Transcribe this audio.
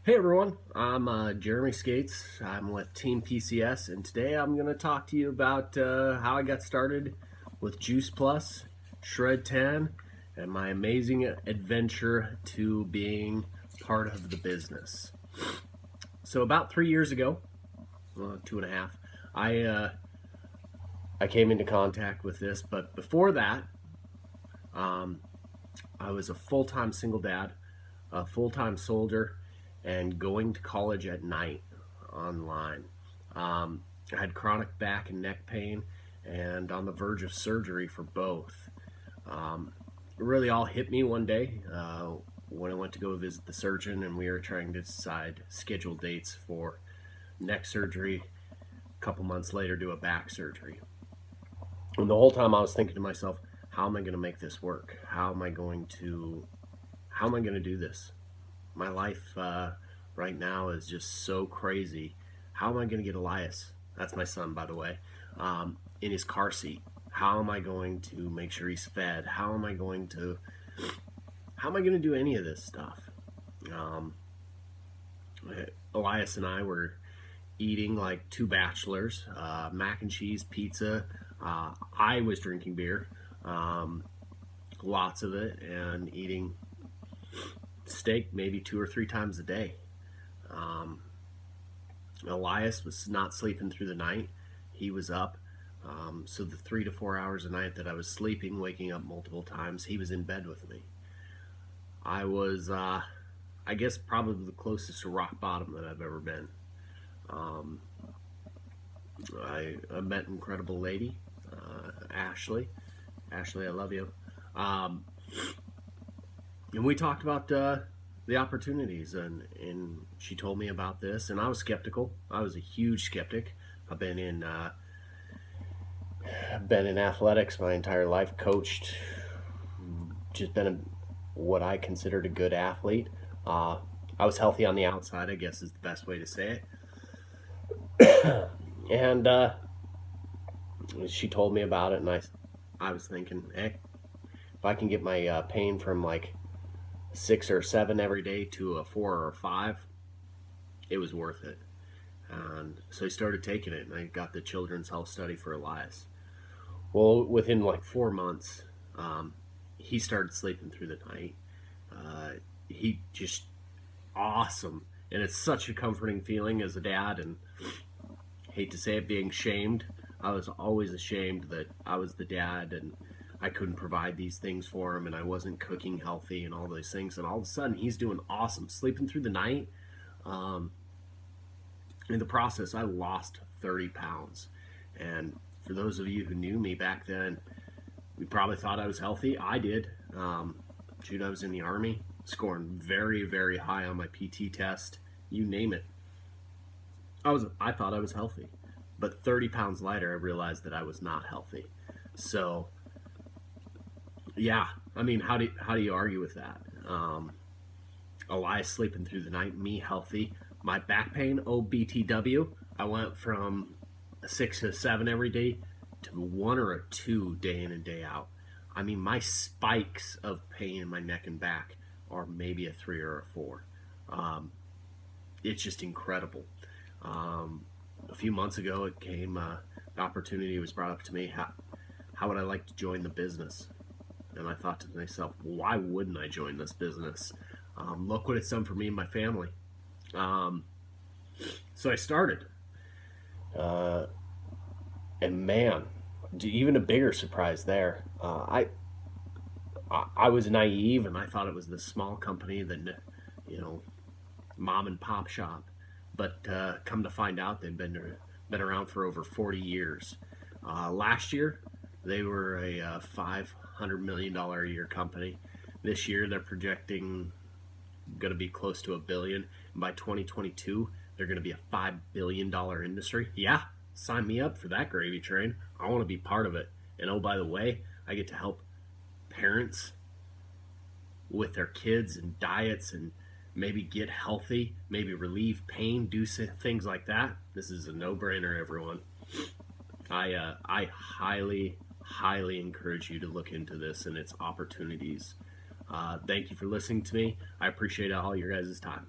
Hey everyone, I'm Jeremy Skates. I'm with Team PCS, and today I'm going to talk to you about how I got started with Juice Plus, Shred 10, and my amazing adventure to being part of the business. So about 3 years ago, 2.5, I came into contact with this, but before that, um, I was a full-time single dad, a full-time soldier, and going to college at night online. I had chronic back and neck pain and on the verge of surgery for both. It really all hit me one day when I went to go visit the surgeon, and we were trying to decide schedule dates for neck surgery. A couple months later, do a back surgery. And the whole time I was thinking to myself, how am I going to make this work? How am I going to do this? My life right now is just so crazy. How am I going to get Elias? That's my son, by the way, in his car seat. How am I going to make sure he's fed? How am I going to do any of this stuff? Um, Elias and I were eating like two bachelors, mac and cheese, pizza. I was drinking beer, um, lots of it, and eating steak maybe 2 or 3 times a day. Um, Elias was not sleeping through the night. He was up. So the 3 to 4 hours a night that I was sleeping, waking up multiple times, he was in bed with me. I was, I guess, probably the closest to rock bottom that I've ever been. Um, I met an incredible lady, Ashley. Ashley, I love you. Um, and we talked about the opportunities, and she told me about this, and I was skeptical. I was a huge skeptic. I've been in athletics my entire life, coached, just been what I considered a good athlete. Uh, I was healthy on the outside, I guess is the best way to say it. And she told me about it, and I was thinking, hey, if I can get my pain from like 6 or 7 every day to a 4 or 5, it was worth it. And so I started taking it, and I got the children's health study for Elias. Well, within like 4 months, um, he started sleeping through the night. He just awesome, and it's such a comforting feeling as a dad. And hate to say it, being shamed. I was always ashamed that I was the dad and I couldn't provide these things for him, and I wasn't cooking healthy and all those things. And all of a sudden, he's doing awesome, sleeping through the night. Um, in the process, I lost 30 pounds. And for those of you who knew me back then, we probably thought I was healthy. I did. Shoot, I was in the Army, scoring very, very high on my PT test. You name it. I thought I was healthy. But 30 pounds lighter, I realized that I was not healthy. So, yeah, I mean, how do you argue with that? Elias sleeping through the night, me healthy. My back pain, OBTW, I went from a 6 to 7 every day to 1 or 2 day in and day out. I mean, my spikes of pain in my neck and back are maybe a 3 or a 4. Um, it's just incredible. A few months ago, it came, the opportunity was brought up to me. How would I like to join the business? And I thought to myself, why wouldn't I join this business? Look what it's done for me and my family. Um, so I started. Uh, and man, even a bigger surprise there. I was naive, and I thought it was this small company that, you know, mom and pop shop. But come to find out, they've been around for over 40 years. Last year, they were a $500 million a year company. This year, they're projecting going to be close to $1 billion. And by 2022, they're going to be a $5 billion industry. Yeah, sign me up for that gravy train. I want to be part of it. And oh, by the way, I get to help parents with their kids and diets and maybe get healthy, maybe relieve pain, do things like that. This is a no-brainer, everyone. I highly encourage you to look into this and its opportunities. Thank you for listening to me. I appreciate all your guys' time.